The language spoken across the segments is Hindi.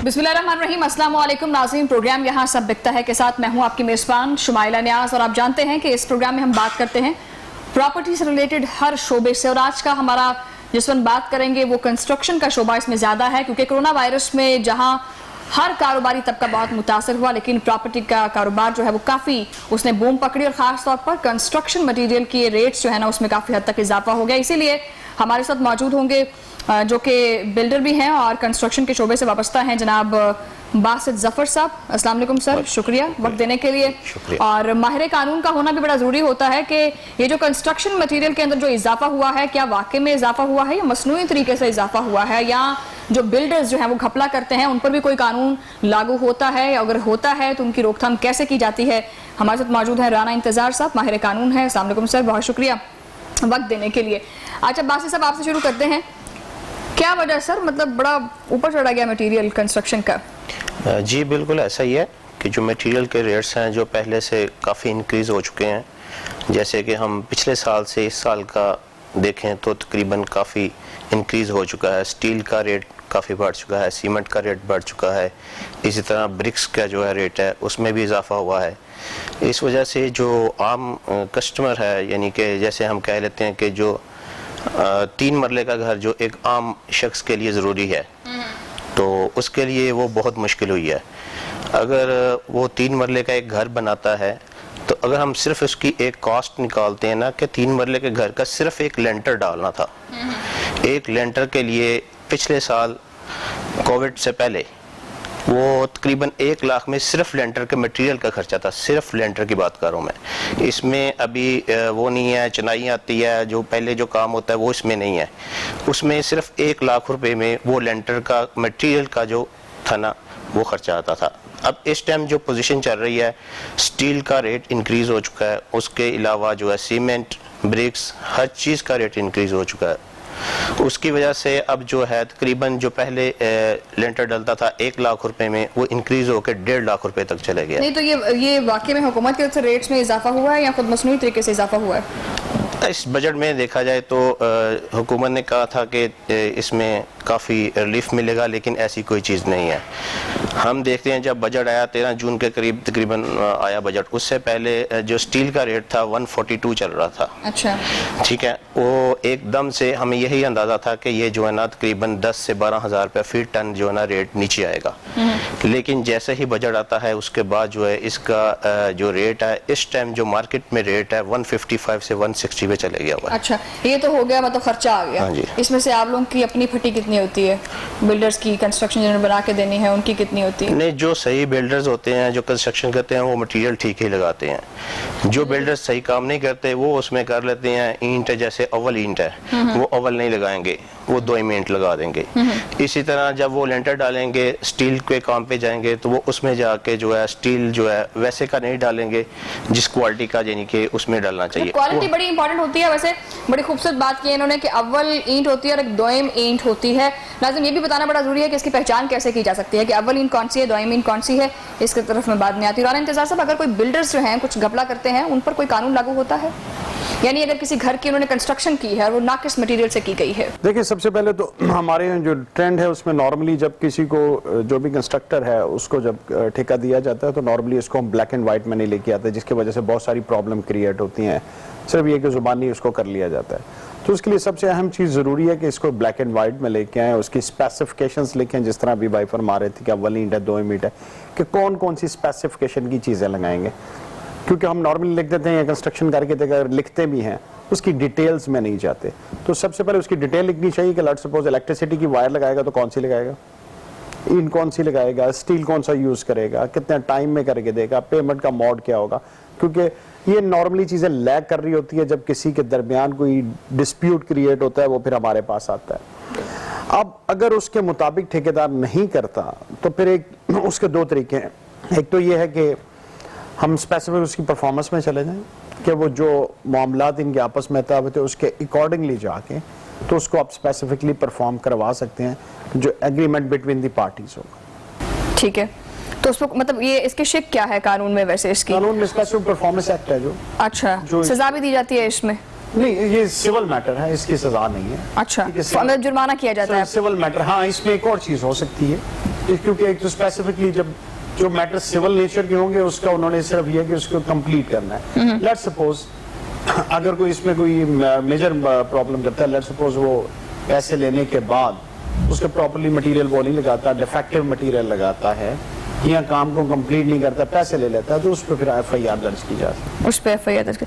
बिस्मिल्लाहिर्रहमानिर्रहीम, अस्सलाम वालेकुम नाज़रीन। प्रोग्राम यहाँ सब बिकता है के साथ मैं हूँ आपकी मेज़बान शुमाइला नियाज और आप जानते हैं कि इस प्रोग्राम में हम बात करते हैं प्रॉपर्टी से रिलेटेड हर शोबे से। और आज का हमारा जिस पर बात करेंगे वो कंस्ट्रक्शन का शोबा इसमें ज़्यादा है, क्योंकि कोरोना वायरस में जहाँ हर कारोबारी तबका बहुत मुतासर हुआ, लेकिन प्रॉपर्टी का कारोबार जो है वो काफ़ी उसने बूम पकड़ी और ख़ास तौर पर कंस्ट्रक्शन मटीरियल के रेट्स जो है ना उसमें काफ़ी हद तक इजाफा हो गया। इसीलिए हमारे साथ मौजूद होंगे जो कि बिल्डर भी हैं और कंस्ट्रक्शन के शोबे से वाबस्ता हैं, जनाब बासित जफर साहब। अस्सलाम वालेकुम सर, शुक्रिया वक्त देने के लिए। और माहिर कानून का होना भी बड़ा ज़रूरी होता है कि ये जो कंस्ट्रक्शन मटीरियल के अंदर जो इजाफा हुआ है, क्या वाकई में इजाफा हुआ है या मसनूई तरीके से इजाफा हुआ है, या जो बिल्डर्स जो हैं वो घपला करते हैं उन पर भी कोई कानून लागू होता है, अगर होता है तो उनकी रोकथाम कैसे की जाती है। हमारे साथ मौजूद है राना इंतजार साहब, माहिर कानून है। अस्सलाम वालेकुम सर, बहुत शुक्रिया वक्त देने के लिए। अच्छा बासित साहब, आपसे शुरू करते हैं। क्या वजह सर, मतलब बड़ा ऊपर चढ़ा गया मटेरियल कंस्ट्रक्शन का? जी बिल्कुल ऐसा ही है कि जो मटेरियल के रेट्स हैं जो पहले से काफ़ी इंक्रीज़ हो चुके हैं। जैसे कि हम पिछले साल से इस साल का देखें तो तकरीबन काफ़ी इंक्रीज़ हो चुका है। स्टील का रेट काफ़ी बढ़ चुका है, सीमेंट का रेट बढ़ चुका है, इसी तरह ब्रिक्स का जो है रेट है उसमें भी इजाफा हुआ है। इस वजह से जो आम कस्टमर है, यानी कि जैसे हम कह लेते हैं कि जो 3 मरले का घर जो एक आम शख्स के लिए ज़रूरी है, तो उसके लिए वो बहुत मुश्किल हुई है। अगर वो 3 मरले का एक घर बनाता है तो अगर हम सिर्फ उसकी एक कॉस्ट निकालते हैं ना कि 3 मरले के घर का सिर्फ एक लेंटर डालना था, एक लेंटर के लिए पिछले साल कोविड से पहले वो तकरीबन 1 लाख में सिर्फ लेंटर के मटेरियल का खर्चा था। सिर्फ लेंटर की बात कर रहा हूँ मैं, इसमें अभी वो नहीं है, चिनाई आती है, जो पहले जो काम होता है वो इसमें नहीं है। उसमें सिर्फ 1 लाख रुपए में वो लेंटर का मटेरियल का जो था ना वो खर्चा आता था। अब इस टाइम जो पोजीशन चल रही है, स्टील का रेट इंक्रीज़ हो चुका है, उसके अलावा जो है सीमेंट, ब्रिक्स, हर चीज़ का रेट इंक्रीज़ हो चुका है। उसकी वजह से अब जो है तकरीबन जो पहले लेंटर डलता था 1 लाख रुपए में, वो इंक्रीज होकर 1.5 लाख रुपए तक चले गया। नहीं तो ये वाकई में हुकूमत की तरफ से रेट्स में इजाफा हुआ है या खुद मसनूई तरीके से इजाफा हुआ है? इस बजट में देखा जाए तो हुकूमत ने कहा था कि इसमें काफ़ी रिलीफ मिलेगा, लेकिन ऐसी कोई चीज़ नहीं है। हम देखते हैं जब बजट आया 13 जून के करीब तकरीबन आया बजट, उससे पहले जो स्टील का रेट था 142 चल रहा था। अच्छा, ठीक है, वो एकदम से हमें यही अंदाज़ा था कि ये जो है ना तकरीबन 10 से 12 हज़ार रुपये फीट टन जो है ना रेट नीचे आएगा। लेकिन जैसे ही बजट आता है उसके बाद जो है इसका जो रेट है इस टाइम जो मार्केट में रेट है 155 से 160 पे चले गया हुआ है। अच्छा, ये तो हो गया, मतलब खर्चा आ गया। हाँ जी। इसमें से आप लोगों की अपनी फटी कितनी होती है? बिल्डर्स की कंस्ट्रक्शन जिन्होंने बना के देनी है उनकी कितनी होती है? नहीं, जो सही बिल्डर्स होते हैं जो कंस्ट्रक्शन करते हैं वो मटेरियल ठीक ही लगाते हैं। जो बिल्डर्स सही काम नहीं करते वो उसमें कर लेते हैं, ईंट है जैसे अव्वल ईंट है वो अव्वल नहीं लगाएंगे, वो 2 ईंट लगा देंगे। इसी तरह जब वो लेंटर डालेंगे स्टील के काम पे जाएंगे तो वो उसमें जाके जो है स्टील जो है वैसे का नहीं डालेंगे जिस क्वालिटी का यानी कि उसमें डालना चाहिए। क्वालिटी बड़ी इंपॉर्टेंट होती है। वैसे बड़ी खूबसूरत बात की है इन्होंने कि अव्वल ईंट होती है और एक दोयम ईंट होती है। नाज़रीन, ये भी बताना बड़ा जरूरी है कि इसकी पहचान कैसे की जा सकती है कि अव्वल ईंट कौन सी है, दोयम ईंट कौन सी है, इसकी तरफ में बाद में आती है। राना इंतजार साहब, अगर कोई बिल्डर्स जो हैं कुछ घपला करते हैं उन पर कोई कानून लागू होता है? यानी अगर किसी घर की उन्होंने कंस्ट्रक्शन की है और वो नाकिस मटेरियल से की गई है? देखिए, सबसे पहले तो हमारे जो ट्रेंड है उसमें नॉर्मली जब किसी को जो भी कंस्ट्रक्टर है उसको जब ठेका दिया जाता है तो नॉर्मली उसको हम ब्लैक एंड वाइट में नहीं लेके आते, जिसकी वजह से बहुत सारी प्रॉब्लम क्रिएट होती हैं। सिर्फ ये कि जुबानी उसको कर लिया जाता है। तो उसके लिए सबसे अहम चीज़ ज़रूरी है कि इसको ब्लैक एंड वाइट में लेके आएँ, उसकी स्पेसिफिकेशंस लिखें, जिस तरह अभी भाई फरमा रहे थे कि अव्वल ईंट है, 2 ईंट है, कि कौन कौन सी स्पेसिफिकेशन की चीज़ें लगाएंगे। क्योंकि हम नॉर्मली लिख देते हैं या कंस्ट्रक्शन करके अगर लिखते भी हैं उसकी डिटेल्स में नहीं जाते। तो सबसे पहले उसकी डिटेल लिखनी चाहिए कि लेट्स सपोज इलेक्ट्रिसिटी की वायर लगाएगा तो कौन सी लगाएगा, ईंट कौन सी लगाएगा, स्टील कौन सा यूज़ करेगा, कितने टाइम में करके देगा, पेमेंट का मोड क्या होगा। क्योंकि ये नॉर्मली चीज़ें लैग कर रही होती है, जब किसी के दरमियान कोई डिस्प्यूट क्रिएट होता है वो फिर हमारे पास आता है। अब अगर उसके मुताबिक ठेकेदार नहीं करता तो फिर एक उसके 2 तरीके हैं। एक तो ये है कि हम स्पेसिफिक उसकी परफॉर्मेंस में चले जाएं कि वो जो मामलात इनके आपस में तय होते हैं उसके अकॉर्डिंगली जाके तो उसको आप स्पेसिफिकली परफॉर्म करवा सकते हैं, जो एग्रीमेंट बिटवीन द पार्टीज होगा। ठीक है, तो उसको मतलब ये इसके शिक क्या है कानून में? वैसे इसकी कानून में स्पेसिफिक परफॉर्मेंस एक्ट है जो। अच्छा, सजा भी दी जाती है इसमें? नहीं, ये सिविल मैटर है, इसकी सजा नहीं है। अच्छा, मतलब जुर्माना किया जाता है? Civil matter. हाँ, इसमें एक और चीज हो सकती है क्योंकि एक तो स्पेसिफिकली जब जो मैटर सिविल नेचर के होंगे उसका उन्होंने सिर्फ ये कि उसको कंप्लीट करना है। लेट्स सपोज अगर कोई इसमें कोई मेजर प्रॉब्लम करता है, लेट्स सपोज वो पैसे लेने के बाद उसके प्रॉपर्ली मटेरियल वो नहीं लगाता, डिफेक्टिव मटेरियल लगाता है या काम को कंप्लीट नहीं करता, पैसे ले लेता है, तो उस पर फिर एफआईआर दर्ज की जा सकती है। उस पर एफआईआर दर्ज।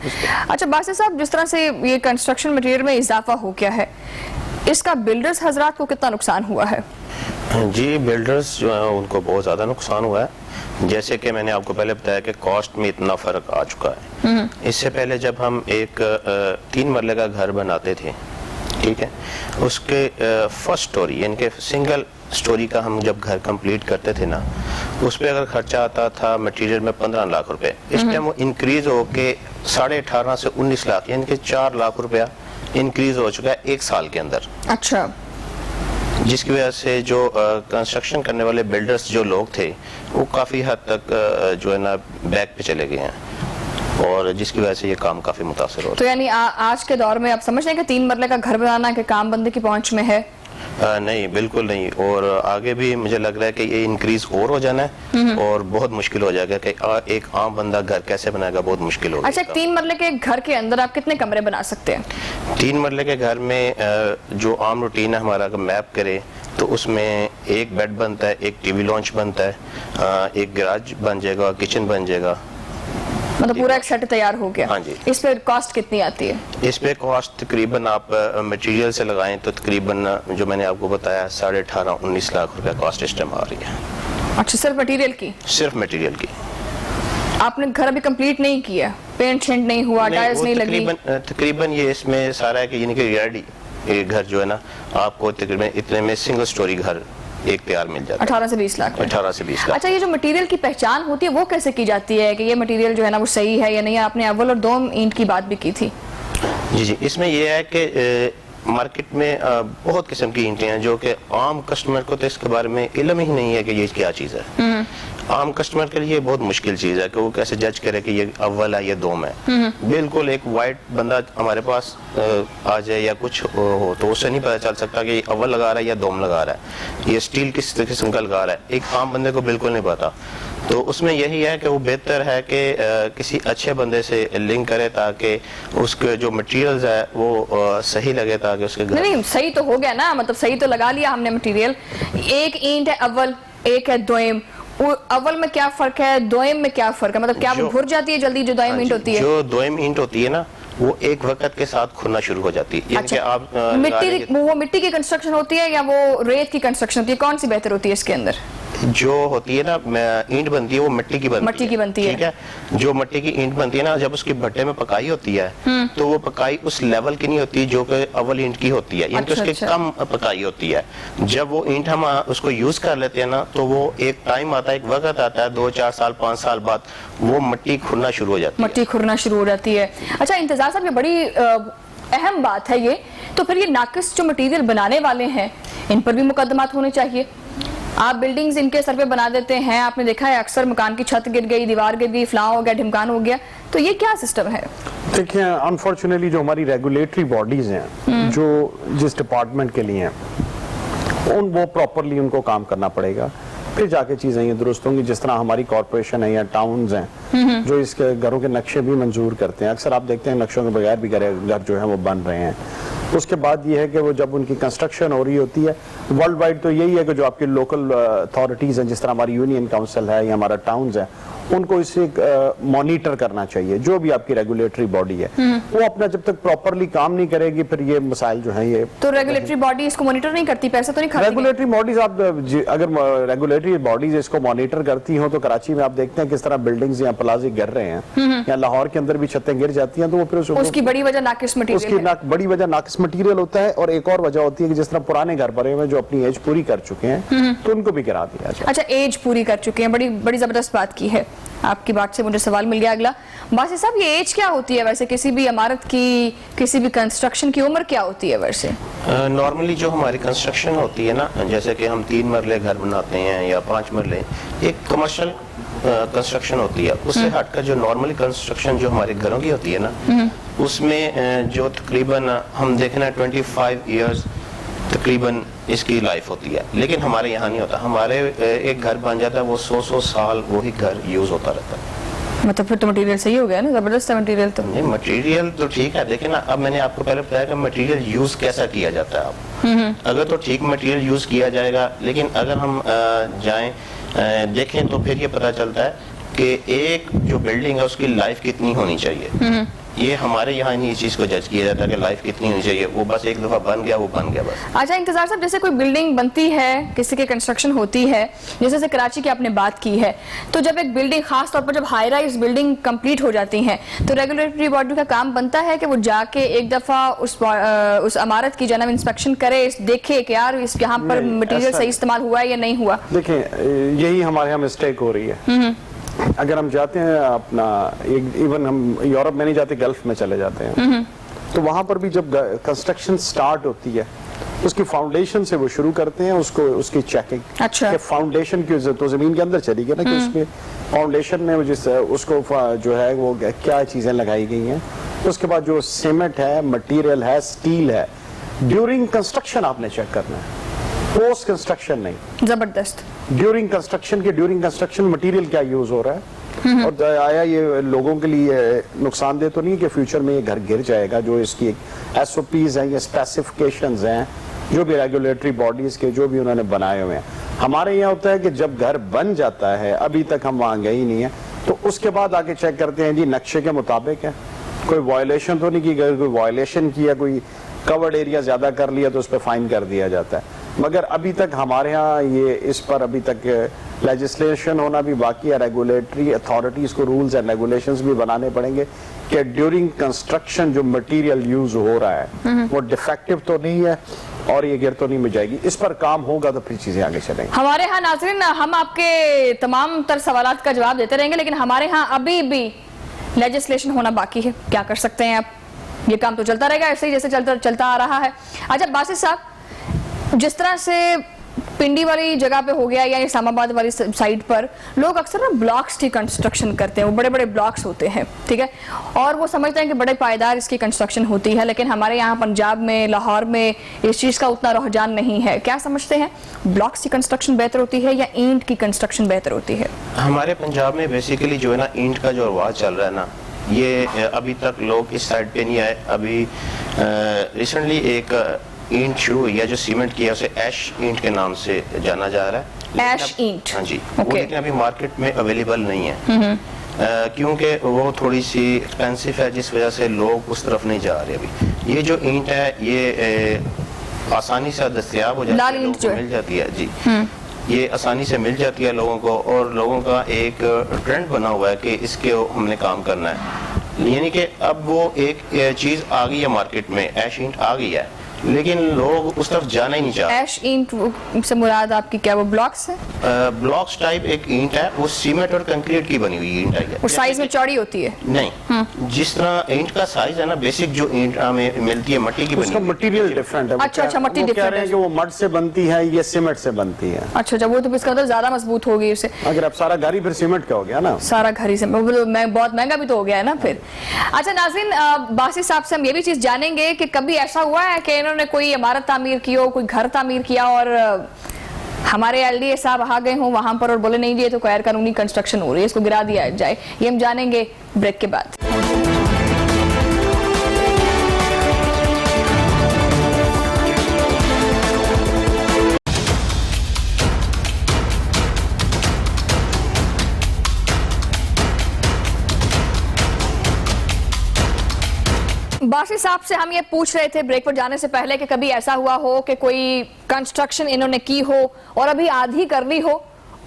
अच्छा बासित साहब, जिस तरह से ये कंस्ट्रक्शन मटेरियल में इजाफा हो गया है, इसका बिल्डर्स हजरात को कितना नुकसान हुआ है? जी, बिल्डर्स जो है उनको बहुत ज़्यादा नुकसान हुआ है। जैसे कि मैंने आपको पहले बताया कि कॉस्ट में इतना फ़र्क आ चुका है। इससे पहले जब हम एक 3 मरले का घर बनाते थे, ठीक है, उसके फर्स्ट स्टोरी यानी कि सिंगल स्टोरी का हम जब घर कंप्लीट करते थे ना, उस पर अगर खर्चा आता था मटेरियल में 15 लाख रुपए, इस टाइम वो इंक्रीज हो के 18.5 से 19 लाख यानी कि 4 लाख रुपया इंक्रीज हो चुका है 1 साल के अंदर। अच्छा। जिसकी वजह से जो कंस्ट्रक्शन करने वाले बिल्डर्स जो लोग थे वो काफ़ी हद तक जो है ना बैक पे चले गए हैं और जिसकी वजह से ये काम काफ़ी मुतासर हो रहा है। तो यानी आज के दौर में आप समझ रहे हैं कि 3 मरले का घर बनाना के काम बंदे की पहुंच में है? नहीं, बिल्कुल नहीं। और आगे भी मुझे लग रहा है कि ये इंक्रीज और हो जाना है और बहुत मुश्किल हो जाएगा कि एक आम बंदा घर कैसे बनाएगा, बहुत मुश्किल होगा। अच्छा, 3 मरले के घर के अंदर आप कितने कमरे बना सकते हैं? 3 मरले के घर में जो आम रूटीन है हमारा, अगर मैप करे तो उसमें एक बेड बनता है, एक टीवी लॉन्च बनता है, एक गैराज बन जाएगा, किचन बन जाएगा, मतलब पूरा एक सेट तैयार हो गया। हाँ जी। इस पे कॉस्ट कितनी आती है? इस पे कॉस्ट तकरीबन आप मटेरियल से लगाएं तो तकरीबन जो मैंने आपको बताया 18.5-19 लाख रुपया कॉस्ट इस टाइम आ रही है। अच्छा, सिर्फ मटेरियल की? सिर्फ मटेरियल की। आपने घर अभी कंप्लीट नहीं किया, पेंट शेंट नहीं हुआ, टाइल्स नहीं लगी? तकरीबन ये इसमें सारा है कि यानी कि रेडी ये घर जो है ना, आपको तकरीबन इतने में सिंगल स्टोरी घर एक तैयार मिल जाता है 18 से 20 लाख में। 18 से 20 लाख। अच्छा, ये जो मटेरियल की पहचान होती है वो कैसे की जाती है कि ये मटेरियल जो है ना वो सही है या नहीं? आपने अव्वल और दोम ईंट की बात भी की थी। जी, इसमें यह है कि मार्केट में बहुत किस्म की ईंटें हैं जो कि आम कस्टमर को तो इसके बारे में इल्म ही नहीं है कि ये क्या चीज़ है। आम कस्टमर के लिए बहुत मुश्किल चीज़ है कि वो कैसे जज करे कि ये अव्वल है, ये दोम है। बिल्कुल एक वाइट बंदा हमारे पास आ जाए या कुछ हो तो उससे नहीं पता चल सकता कि ये अव्वल लगा रहा है या दोम लगा रहा है, ये स्टील किस किस्म का लगा रहा है, एक आम बंदे को बिल्कुल नहीं पता। तो उसमें यही है कि वो बेहतर है कि किसी अच्छे बंदे से लिंक करे ताकि उसके जो मटेरियल्स है वो सही लगे, ताकि उसके घर नहीं सही तो हो गया ना, मतलब सही तो लगा लिया हमने मटेरियल। एक ईंट है अव्वल, एक है दोयम। अव्वल में क्या फर्क है, दोयम में क्या फर्क है? मतलब क्या वो घुर जाती है जल्दी जो दोयम ईंट होती है? जो दोयम ईंट होती है ना वो एक वक्त के साथ खुरना शुरू हो जाती है। अच्छा, आप मिट्टी की कंस्ट्रक्शन होती है या वो रेत की कंस्ट्रक्शन होती है? कौन सी बेहतर होती है इसके अंदर? जो होती है ना ईंट बनती है वो मिट्टी की बनती है। ठीक है, जो मिट्टी की ईंट बनती है ना, जब उसकी भट्टे में पकाई होती है तो वो पकाई उस लेवल की नहीं होती जो कि अव्वल ईंट की होती है, यानी कि उसके कम पकाई होती है। जब वो ईंट हम उसको यूज कर लेते हैं ना तो वो एक टाइम आता है, एक वक्त आता है 2-4 साल 5 साल बाद वो मिट्टी खुरना शुरू हो जाती है। मिट्टी खुरना शुरू हो जाती है। अच्छा इंतजार साहब, ये बड़ी अहम बात है ये, तो फिर ये नाकिस जो मटेरियल बनाने वाले हैं इन पर भी मुकदमात होने चाहिए। आप बिल्डिंग्स इनके सर पे बना देते हैं, आपने देखा है अक्सर मकान की छत गिर गई, दीवार गिर गई, फलां हो गया, ढिमकान हो गया, तो ये क्या सिस्टम है? देखिए, अनफॉर्चुनेटली जो हमारी रेगुलेटरी बॉडीज हैं जो जिस डिपार्टमेंट के लिए हैं वो प्रॉपरली उनको काम करना पड़ेगा, फिर जाके चीजें ये दुरुस्त होंगी। जिस तरह हमारी कॉर्पोरेशन है या टाउन्स हैं जो इसके घरों के नक्शे भी मंजूर करते हैं, अक्सर आप देखते हैं नक्शों के बगैर भी घर जो है वो बन रहे हैं। उसके बाद ये है कि वो जब उनकी कंस्ट्रक्शन हो रही होती है वर्ल्ड वाइड, तो यही है कि जो आपकी लोकल अथॉरिटीज हैं, जिस तरह हमारी यूनियन काउंसिल है या हमारा टाउन्स है, उनको इसे मॉनिटर करना चाहिए। जो भी आपकी रेगुलेटरी बॉडी है वो अपना जब तक प्रॉपरली काम नहीं करेगी फिर ये मसाइल जो हैं ये। तो रेगुलेटरी बॉडी इसको मॉनिटर नहीं करती, पैसा तो नहीं खाती? रेगुलेटरी बॉडीज आप अगर रेगुलेटरी बॉडीज इसको मॉनिटर करती हो तो कराची में आप देखते हैं किस तरह बिल्डिंग्स या प्लाजे गिर रहे हैं, या लाहौर के अंदर भी छतें गिर जाती हैं, तो वो फिर उसकी बड़ी वजह नाकिस मटेरियल है। बड़ी वजह नाकिस मटेरियल होता है। और एक और वजह होती है कि जिस तरह पुराने घर बने हुए जो अपनी एज पूरी कर चुके हैं तो उनको भी गिरा दिया जाए। अच्छा, एज पूरी कर चुके हैं, बड़ी बड़ी जबरदस्त बात की है आपकी बात से मुझे सवाल मिल गया अगला। बासित साहब, ये एज क्या होती है वैसे किसी भी इमारत की, किसी भी कंस्ट्रक्शन की उम्र क्या होती है वैसे? नॉर्मली जो हमारी कंस्ट्रक्शन होती है ना, जैसे कि हम 3 मरले घर बनाते हैं या 5 मरले, एक कमर्शियल कंस्ट्रक्शन होती है। उससे हटकर जो नॉर्मली कंस्ट्रक्शन जो हमारे घरों की होती है ना, उसमें जो तकरीबन हम देखना 25 ईयर्स तकरीबन इसकी लाइफ होती है, लेकिन हमारे यहाँ नहीं होता। हमारे एक घर बन जाता है, वो 100 साल वही घर यूज होता रहता है। मतलब फिर तो मटेरियल सही हो गया ना, जबरदस्त है मटेरियल तो। नहीं, मटेरियल तो ठीक है, देखिए ना, अब मैंने आपको पहले बताया कि मटेरियल यूज कैसा किया जाता है। आप अगर तो ठीक मटेरियल यूज किया जाएगा, लेकिन अगर हम जाएं देखें तो फिर ये पता चलता है कि एक जो बिल्डिंग है उसकी लाइफ कितनी होनी चाहिए। ये हमारे यहाँ नहीं इस चीज को जज किया जाता है कि लाइफ कितनी होनी चाहिए, वो बस एक दफा बन गया, वो बन गया बस। अच्छा इंतजार साहब, जैसे कोई बिल्डिंग बनती है, किसी की कंस्ट्रक्शन होती है, जैसे कराची की आपने बात की है, तो जब एक बिल्डिंग, खास तौर पर जब हाई राइज बिल्डिंग कंप्लीट हो जाती है, तो रेगुलेटरी बॉडी का काम बनता है कि वो जाके एक दफा उस इमारत की जनाब इंस्पेक्शन करे, देखे कि यार इस यहाँ पर मटेरियल सही इस्तेमाल हुआ है या नहीं हुआ। देखिए, यही हमारे यहाँ मिस्टेक हो रही है। अगर हम जाते हैं अपना, इवन हम यूरोप में नहीं जाते, गल्फ में चले जाते हैं, तो वहां पर भी जब कंस्ट्रक्शन स्टार्ट होती है, उसकी फाउंडेशन से वो शुरू करते हैं उसको, उसकी चेकिंग। अच्छा। कि फाउंडेशन की तो जमीन के अंदर चली गई ना, कि उसमें फाउंडेशन में उसको जो है वो क्या चीजें लगाई गई हैं। उसके बाद जो सीमेंट है, मटेरियल है, स्टील है, ड्यूरिंग कंस्ट्रक्शन आपने चेक करना है, पोस्ट कंस्ट्रक्शन नहीं। जबरदस्त। ड्यूरिंग कंस्ट्रक्शन मटेरियल क्या यूज हो रहा है, और आया ये लोगों के लिए नुकसानदेह तो नहीं है कि फ्यूचर में ये घर गिर जाएगा। जो इसकी SOPs हैं, ये स्पेसिफिकेशंस हैं, जो भी रेगुलेटरी बॉडीज के जो भी उन्होंने बनाए हुए हैं। हमारे यहाँ होता है कि जब घर बन जाता है, अभी तक हम वहां गए ही नहीं है, तो उसके बाद आके चेक करते हैं जी नक्शे के मुताबिक है, कोई वायलेशन तो नहीं की गई। कोई वायलेशन किया, कोई कवर्ड एरिया ज्यादा कर लिया तो उस पर फाइन कर दिया जाता है। मगर अभी तक हमारे यहाँ ये इस पर अभी तक लेजिस्लेशन होना भी बाकी है। रेगुलेटरी अथॉरिटीज को रूल्स एंड रेगुलेशंस भी बनाने पड़ेंगे कि ड्यूरिंग कंस्ट्रक्शन जो मटेरियल यूज हो रहा है वो डिफेक्टिव तो नहीं है और ये गिर तो नहीं मिल जाएगी। इस पर काम होगा तो फिर चीजें आगे चलेंगी। हमारे यहाँ नाज़रीन, हम आपके तमाम तर सवालात का जवाब देते रहेंगे, लेकिन हमारे यहाँ अभी भी लेजिस्लेशन होना बाकी है। क्या कर सकते हैं आप, ये काम तो चलता रहेगा ऐसे ही जैसे चलता आ रहा है। अच्छा बासित साहब, जिस तरह से पिंडी वाली जगह पे हो गया या इस्लामाबाद वाली साइड पर लोग अक्सर ना ब्लॉक्स की कंस्ट्रक्शन करते हैं, वो बड़े बड़े ब्लॉक्स होते हैं, ठीक है, और वो समझते हैं कि बड़े पायदार इसकी कंस्ट्रक्शन होती है। लेकिन हमारे यहाँ पंजाब में, लाहौर में इस चीज़ का उतना रुझान नहीं है। क्या समझते हैं, ब्लॉक्स की कंस्ट्रक्शन बेहतर होती है या ईंट की कंस्ट्रक्शन बेहतर होती है? हमारे पंजाब में बेसिकली जो है ना, ईंट का जो रवाज चल रहा है ना, ये अभी तक लोग इस साइड पे नहीं आए। अभी रिसेंटली एक ईंट शुरू हुई है जो सीमेंट की है, उसे ऐश ईंट के नाम से जाना जा रहा है। ऐश ईंट? हाँ जी। वो लेकिन अभी मार्केट में अवेलेबल नहीं है, क्योंकि वो थोड़ी सी एक्सपेंसिव है, जिस वजह से लोग उस तरफ नहीं जा रहे। अभी ये जो ईंट है ये आसानी से दस्तयाब हो जाती है, लोगों को मिल जाती है जी। ये आसानी से मिल जाती है लोगों को, और लोगों का एक ट्रेंड बना हुआ है कि इसके हमने काम करना है। यानी कि अब वो एक चीज आ गई है मार्केट में, ऐश ईंट आ गई है, लेकिन लोग उस तरफ जाना ही नहीं चाहते। ऐश ईंट से मुराद आपकी क्या, वो ब्लॉक्स है? ब्लॉक्स टाइप एक ईंट है, वो सीमेंट और कंक्रीट की बनी हुई ईंट है। वो साइज में चौड़ी होती है? नहीं, जिस तरह ईंट का साइज है ना, बेसिक जो ईंट हमें मिलती है मट्टी की बनी, उसका मटेरियल डिफरेंट है। अच्छा अच्छा, मट्टी डिफरेंट है। कि वो मड से बनती है, ये सीमेंट से बनती है। अच्छा अच्छा, वो तो इसका मतलब ज्यादा मजबूत होगी उससे। अगर आप सारा घर ही फिर सीमेंट का हो गया ना, सारा घर ही से बहुत महंगा भी तो हो गया है ना फिर। अच्छा नाज़रीन, बासित साहब से हम ये भी चीज जानेंगे कि कभी ऐसा हुआ है कि इन्होंने कोई इमारत तामीर की हो, कोई घर तामीर किया और हमारे LDA साहब आ गए हों वहां पर और बोले नहीं ये तो गैर कानूनी कंस्ट्रक्शन हो रही है, इसको गिरा दिया जाए? ये हम जानेंगे ब्रेक के बाद। बासित साहब से हम ये पूछ रहे थे ब्रेक पर जाने से पहले कि कभी ऐसा हुआ हो कि कोई कंस्ट्रक्शन इन्होंने की हो और अभी आधी कर ली हो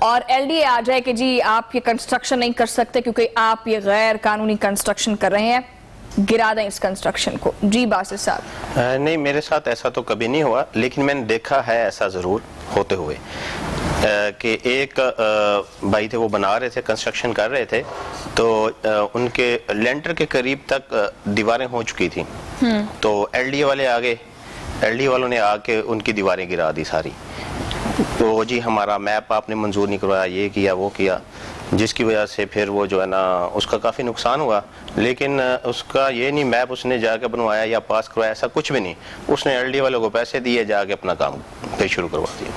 और LDA आ जाए कि जी आप ये कंस्ट्रक्शन नहीं कर सकते क्योंकि आप ये गैर कानूनी कंस्ट्रक्शन कर रहे हैं, गिरा दें इस कंस्ट्रक्शन को। जी बासित साहब। नहीं, मेरे साथ ऐसा तो कभी नहीं हुआ, लेकिन मैंने देखा है ऐसा जरूर होते हुए कि एक भाई थे, वो बना रहे थे, कंस्ट्रक्शन कर रहे थे, तो उनके लेंटर के करीब तक दीवारें हो चुकी थी, तो LDA वाले आ गए, LDA वालों ने आके उनकी दीवारें गिरा दी सारी। तो जी हमारा मैप आपने मंजूर नहीं करवाया, ये किया वो किया। जिसकी वजह से फिर वो जो है ना उसका काफ़ी नुकसान हुआ। लेकिन उसका ये नहीं मैप उसने जाके बनवाया या पास करवाया, ऐसा कुछ भी नहीं। उसने एलडी वालों को पैसे दिए, जाके अपना काम फिर शुरू करवा दिया।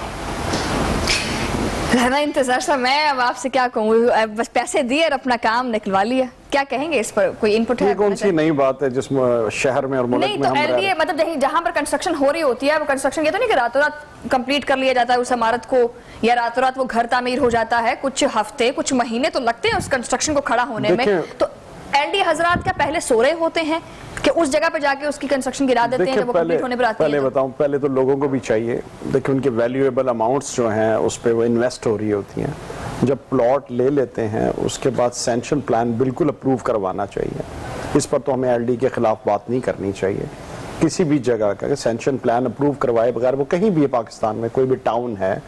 रहना इंतजार था। मैं अब आपसे क्या कहूँ, बस पैसे दिए और अपना काम निकलवा लिया। क्या कहेंगे इस पर, कोई इनपुट है? ये कौन सी नई बात है जिसमें शहर में और मुल्क नहीं में तो एलडीए मतलब जहाँ पर कंस्ट्रक्शन हो रही होती है, वो कंस्ट्रक्शन ये तो नहीं कि रातों रात कंप्लीट कर लिया जाता है उस इमारत को, या रातों रात वो घर तामीर हो जाता है। कुछ हफ्ते कुछ महीने तो लगते हैं उस कंस्ट्रक्शन को खड़ा होने में। तो एलडीए हजरात क्या पहले सो रहे होते हैं कि उस जगह पे जाके उसकी कंस्ट्रक्शन गिरा देते हैं जब वो कंप्लीट होने पर आती है? बताऊं, पहले तो लोगों को भी चाहिए, देखिए उनके वैल्यूएबल अमाउंट्स जो हैं उस पे वो इन्वेस्ट हो रही होती हैं। जब प्लॉट ले लेते हैं उसके बाद सैंक्शन प्लान बिल्कुल अप्रूव करवाना चाहिए। इस पर तो हमें एलडी के खिलाफ बात नहीं करनी चाहिए। किसी भी जगह का सैंक्शन प्लान अप्रूव करवाए बगैर, वो कहीं भी है पाकिस्तान में, कोई भी टाउन है,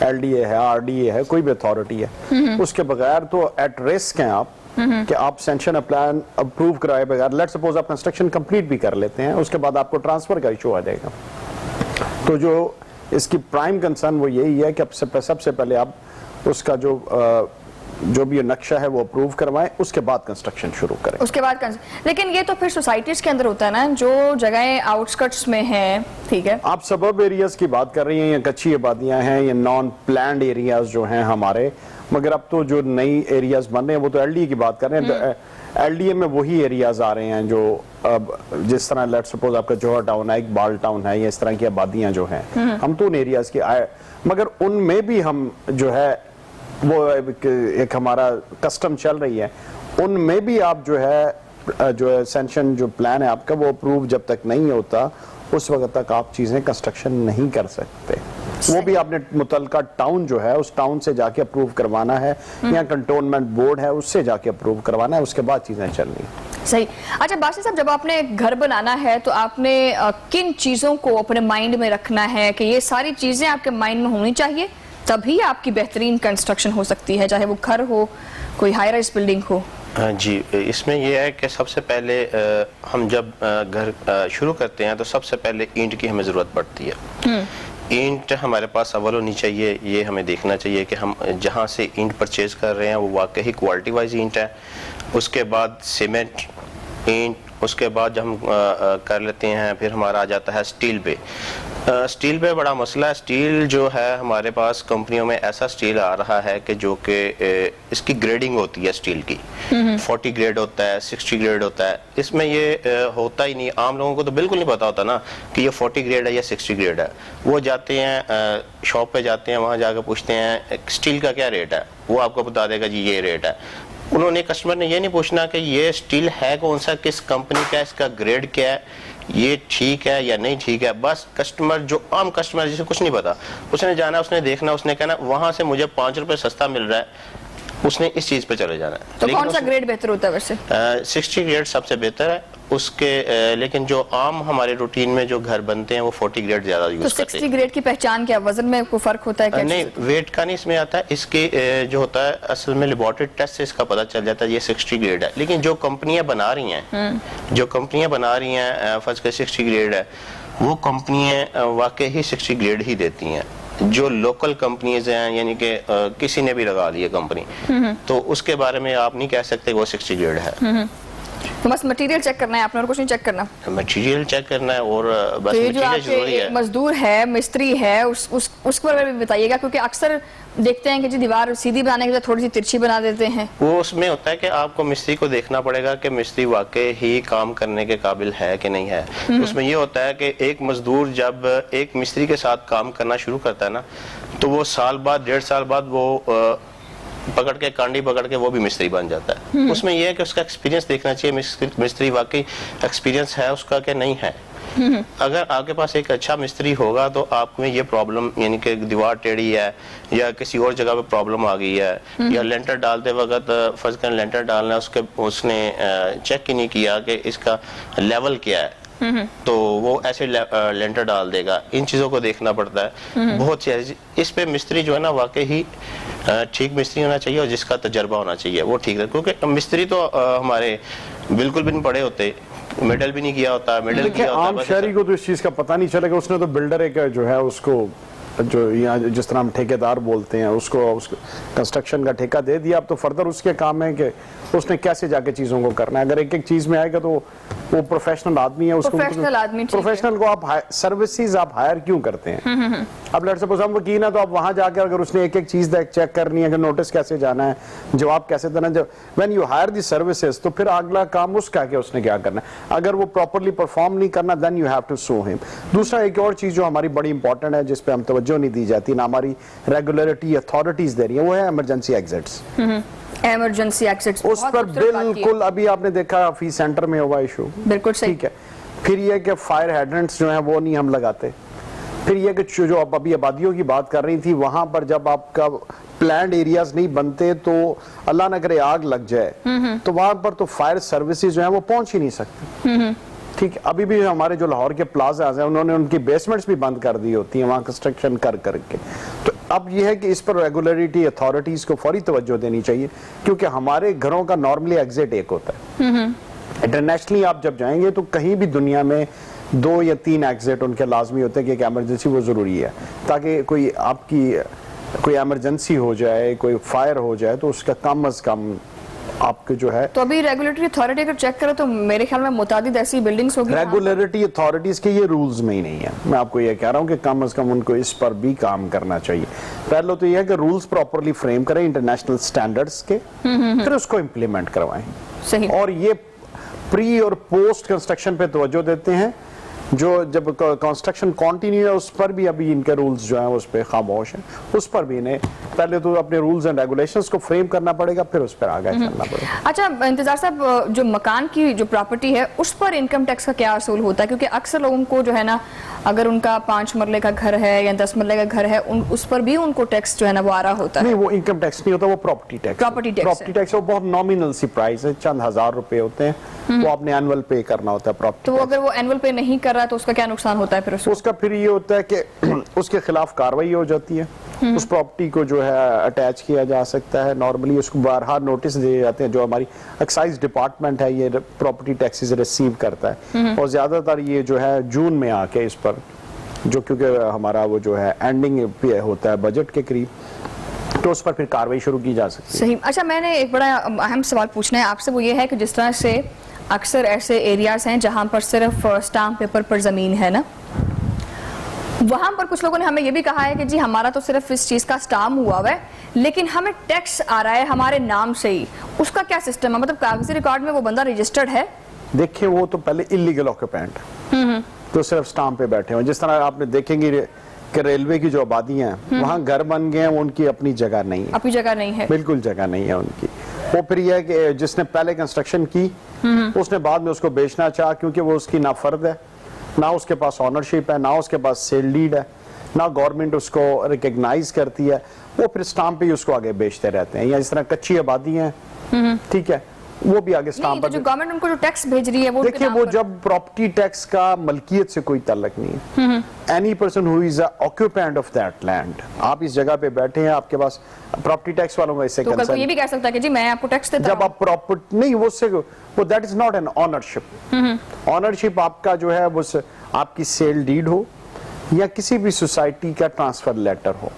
एलडीए है, आरडीए है, कोई भी अथॉरिटी है, उसके बगैर तो एट रिस्क हैं आप कि आप सैंक्शन प्लान अप्रूव कराए बगैर, लेट्स सपोज आप कंस्ट्रक्शन कंप्लीट भी कर लेते हैं, उसके बाद आपको ट्रांसफर का इशू आ जाएगा। तो जो इसकी प्राइम कंसर्न वो यही है कि सबसे पहले आप उसका जो भी नक्शा है वो अप्रूव करवाएं, उसके बाद कंस्ट्रक्शन शुरू करें। उसके बाद लेकिन ये तो फिर सोसाइटीज के अंदर होता है ना, जो जगहें आउटस्कर्ट्स में हैं, ठीक है। आप सबब एरियाज की बात कर रही हैं, या कच्ची आबादियां हैं, या नॉन प्लान्ड एरियाज जो हैं हमारे, मगर अब तो जो नई एरियाज बन रहे हैं वो तो एलडीए की बात कर रहे हैं। एलडीए में वही एरियाज आ रहे हैं जो अब जिस तरह लेट्स सपोज आपका जोहर टाउन है, इकबाल टाउन है, या इस तरह की आबादियां जो हैं, हम तो उन एरियाज की आए, मगर उनमें भी हम जो है वो एक हमारा कस्टम चल रही है, उनमें भी आप जो है सैंक्शन जो प्लान है आपका वो अप्रूव जब तक नहीं होता उस वक्त तक आप चीजें कंस्ट्रक्शन नहीं कर सकते। वो भी आपने मुतलका टाउन जो है उस टाउन से जाके अप्रूव करवाना है, या कंटोनमेंट बोर्ड है उससे जाके अप्रूव करवाना है, उसके बाद चीजें चलनी। सही। अच्छा बादशाह साहब, जब आपने घर बनाना है तो आपने किन चीजों को अपने माइंड में रखना है कि ये सारी चीजें आपके माइंड में होनी चाहिए, तभी आपकी बेहतरीन कंस्ट्रक्शन हो सकती है, चाहे वो घर हो, कोई हाई राइज बिल्डिंग हो? जी, इसमें यह है कि सबसे पहले हम जब घर शुरू करते हैं तो सबसे पहले ईंट की हमें ज़रूरत पड़ती है। ईंट हमारे पास अव्वल होनी चाहिए, ये हमें देखना चाहिए कि हम जहाँ से ईंट परचेज कर रहे हैं वो वाकई क्वालिटी वाइज ईंट है। उसके बाद सीमेंट ईंट, उसके बाद जब हम कर लेते हैं फिर हमारा आ जाता है स्टील पे। स्टील पे बड़ा मसला है। स्टील जो है हमारे पास कंपनियों में ऐसा स्टील आ रहा है कि जो कि इसकी ग्रेडिंग होती है स्टील की, 40 ग्रेड होता है, 60 ग्रेड होता है। इसमें ये होता ही नहीं, आम लोगों को तो बिल्कुल नहीं पता होता ना कि ये 40 ग्रेड है या 60 ग्रेड है। वो जाते हैं शॉप पे जाते हैं, वहाँ जाकर पूछते हैं स्टील का क्या रेट है, वो आपको बता देगा जी ये रेट है। उन्होंने कस्टमर ने ये नहीं पूछना कि ये स्टील है कौन सा, किस कंपनी का, इसका ग्रेड क्या है, ये ठीक है या नहीं ठीक है। बस कस्टमर, जो आम कस्टमर जिसे कुछ नहीं पता, उसने जाना, उसने देखना, उसने कहना वहां से मुझे 5 रुपए सस्ता मिल रहा है, उसने इस चीज पे चले जाना है। तो कौन सा ग्रेड बेहतर होता है वैसे? 60 ग्रेड सबसे बेहतर है उसके, लेकिन जो आम हमारे रूटीन में जो घर बनते हैं वो 40 ग्रेड ज्यादा यूज करते हैं। तो 60 ग्रेड की पहचान क्या, वजन में कोई फर्क होता है क्या? नहीं, वेट का नहीं इसमें आता है, इसके जो होता है असल में लेबोरेटरी टेस्ट से इसका पता चल जाता है ये 60 ग्रेड है। लेकिन जो कंपनियां बना रही हैं फर्स्ट के 60 ग्रेड है, वो कंपनियां वाकई ही 60 ग्रेड ही देती हैं। जो लोकल कंपनीज हैं, यानी कि किसी ने भी लगा ली है कंपनी, तो उसके बारे में आप नहीं कह सकते वो 60 ग्रेड है। तो बस मटेरियल चेक करना है आपने, और कुछ नहीं चेक करना? मटेरियल चेक करना है और बस। तो ये जो आपके मजदूर है, मिस्त्री है, उस पर भी बताइएगा, क्योंकि अक्सर देखते हैं कि जी दीवार सीधी बनाने के लिए थोड़ी सी तिरछी बना देते हैं। वो उसमें होता है कि आपको मिस्त्री को देखना पड़ेगा कि मिस्त्री वाकई ही काम करने के काबिल है कि नहीं है। उसमें ये होता है कि एक मजदूर जब एक मिस्त्री के साथ काम करना शुरू करता है ना, तो वो साल बाद, 1.5 साल बाद वो पकड़ के कांडी पकड़ के वो भी मिस्त्री बन जाता है। उसमें यह है कि उसका एक्सपीरियंस देखना चाहिए, मिस्त्री वाकई एक्सपीरियंस है उसका कि नहीं है। अगर आपके पास एक अच्छा मिस्त्री होगा तो आप में ये प्रॉब्लम, यानी कि दीवार टेढ़ी है या किसी और जगह पे प्रॉब्लम आ गई है, या लेंटर डालते वक्त फर्ज कर लेंटर डालना है, उसने चेक ही नहीं किया कि इसका लेवल क्या है, तो वो ऐसे लेंटर डाल देगा। इन चीजों को देखना पड़ता है बहुत सी। इस पे मिस्त्री जो है ना वाकई ही ठीक मिस्त्री होना चाहिए और जिसका तजर्बा होना चाहिए वो ठीक है, क्योंकि मिस्त्री तो हमारे बिल्कुल भी नहीं पढ़े होते, मेडल भी नहीं किया होता, मेडल किया होता। आम शहरी को तो इस चीज का पता नहीं चलेगा, उसने तो बिल्डर एक जो है उसको जो यहाँ जिस तरह हम ठेकेदार बोलते हैं उसको कंस्ट्रक्शन का ठेका दे दिया, अब तो फर्दर उसके काम है कि उसने कैसे जाके चीज़ों को करना है। अगर एक एक चीज़ में आएगा तो वो प्रोफेशनल आदमी है, उसको प्रोफेशनल को आप सर्विसेज आप हायर क्यों करते हैं? अब लेट्स सपोज हम वकील है तो आप वहां जाकर अगर उसने एक एक चीज़ चेक करनी है कि नोटिस कैसे जाना है, जवाब कैसे देना, जब when you hire the services तो फिर अगला काम उसका कि उसने क्या करना है। अगर वो प्रॉपरली परफॉर्म नहीं करना then you have to sue him. दूसरा एक और चीज़ जो हमारी बड़ी इंपॉर्टेंट है जिस पे हम तवज्जो नहीं दी जाती ना हमारी रेगुलेटरी अथॉरिटीज दे रही है, वो है इमरजेंसी एग्जिट्स। इमरजेंसी एग्जिट्स उस पर बिल्कुल अभी आपने देखा फी सेंटर में हुआ इशू, बिल्कुल सही। ठीक है। फिर ये कि फायर हाइड्रेंट्स जो है वो नहीं हम लगाते। फिर ये कि जो आप अभी आबादियों की बात कर रही थी वहां पर जब आपका प्लान्ड एरियाज नहीं बनते तो अल्लाह न करे आग लग जाए तो वहां पर तो फायर सर्विसेज जो है वो पहुंच ही नहीं सकती। ठीक है, अभी भी हमारे जो लाहौर के प्लाजाज हैं उन्होंने उनकी बेसमेंट्स भी बंद कर दी होती हैं वहां कंस्ट्रक्शन कर करके। तो अब यह है कि इस पर रेगुलरिटी अथॉरिटीज को फौरी तवज्जो देनी चाहिए क्योंकि हमारे घरों का नॉर्मली एग्जिट एक होता है। इंटरनेशनली आप जब जाएंगे तो कहीं भी दुनिया में 2 या 3 एग्जिट उनके लाजमी होते हैं कि एक इमरजेंसी वो जरूरी है ताकि कोई आपकी कोई इमरजेंसी हो जाए, कोई फायर हो जाए तो उसका कम अज कम आपके जो है। तो अभी रेगुलेटरी अथॉरिटी अगर चेक करो तो मेरे ख्याल में मुतादिद ऐसी बिल्डिंग्स होगी। रेगुलेटरी अथॉरिटीज के ये रूल्स में ही नहीं है। मैं आपको ये कह रहा हूँ कि कम अज कम उनको इस पर भी काम करना चाहिए। पहले तो ये है कि रूल्स प्रॉपरली फ्रेम करें इंटरनेशनल स्टैंडर्ड्स के, फिर उसको इम्प्लीमेंट करवाएं। सही। और ये प्री और पोस्ट कंस्ट्रक्शन पे तवज्जो देते हैं। जो जब कंस्ट्रक्शन कंटिन्यू है उस पर भी अभी इनके रूल्स जो हैं उस पर खामोश हैं। उस पर भी इन्हें पहले तो अपने रूल्स एंड रेगुलेशंस को फ्रेम करना पड़ेगा, फिर उस पर आगे चलना पड़ेगा। अच्छा इंतजार साहब, जो मकान की जो प्रॉपर्टी है उस पर इनकम टैक्स का क्या असूल होता है? क्योंकि अक्सर लोगों को जो है ना, अगर उनका 5 मरले का घर है या 10 मरले का घर है उस पर भी उनको टैक्स जो है ना वो आ रहा होता है। नहीं, वो इनकम टैक्स नहीं होता, वो प्रॉपर्टी टैक्स। प्रॉपर्टी टैक्स वो बहुत नॉमिनल सी प्राइस है, चंद हजार रुपए होते हैं, वो आपने एनुअल पे करना होता है प्रॉपर्टी। तो अगर वो एनुअल पे नहीं कर रहा है तो उसका क्या नुकसान होता है फिर उसका फिर ये होता है कि उसके खिलाफ कार्रवाई हो जाती है। उस प्रॉपर्टी को जो है अटैच किया जा सकता है। नॉर्मली उसको बारहा नोटिस दिए जाते हैं। जो हमारी एक्साइज डिपार्टमेंट है ये प्रॉपर्टी टैक्सेस रिसीव करता है और ज्यादातर ये जो है जून में आके इस पर जो क्योंकि हमारा वो जो है एंडिंग पे होता है बजट के करीब, तो उस पर फिर कार्रवाई शुरू की जा सकती है। सही। अच्छा, मैंने एक बड़ा अहम सवाल पूछना है आपसे, वो ये है कि जिस तरह से अक्सर ऐसे एरियाज हैं जहां पर सिर्फ स्टाम्प पेपर पर जमीन है ना, वहां पर कुछ लोगों ने हमें ये भी कहा है कि जी हमारा तो सिर्फ इस चीज का स्टाम्प हुआ हुआ है लेकिन हमें टैक्स आ रहा है हमारे नाम से ही। उसका क्या सिस्टम है? मतलब कागजी रिकॉर्ड में वो बंदा रजिस्टर्ड है? देखिए, वो तो पहले इलीगल ऑक्यूपेंट तो सिर्फ स्टाम्प पे बैठे हुए। जिस तरह आपने देखेंगे कि रेलवे की जो आबादियां हैं वहां घर बन गए हैं, उनकी अपनी जगह नहीं है। अपनी जगह नहीं है, बिल्कुल जगह नहीं है उनकी। वो फिर यह है कि जिसने पहले कंस्ट्रक्शन की उसने बाद में उसको बेचना चाहा, क्योंकि वो उसकी ना फर्द है, ना उसके पास ऑनरशिप है, ना उसके पास सेल डीड है, ना गवर्नमेंट उसको रिकग्नाइज करती है, वो फिर स्टाम्प पे ही उसको आगे बेचते रहते हैं। या इस तरह कच्ची आबादी है, ठीक है, वो भी आगे स्टाम्प पर जो गवर्नमेंट उनको जो टैक्स भेज रही है वो देखिए, वो जब प्रॉपर्टी टैक्स का मलकियत से कोई ताल्लुक नहीं है। Any person who is occupant of that land, आप इस जगह पे बैठे हैं, आपके पास प्रॉपर्टी टैक्स वालों का इससे तो कल को ये भी कह सकता है कि जी मैं आपको टैक्स देता जब आप प्रॉपर्टी नहीं वो that is not an ownership. Ownership आपका जो है वो आपकी सेल डीड हो या किसी भी सोसाइटी का ट्रांसफर लेटर हो,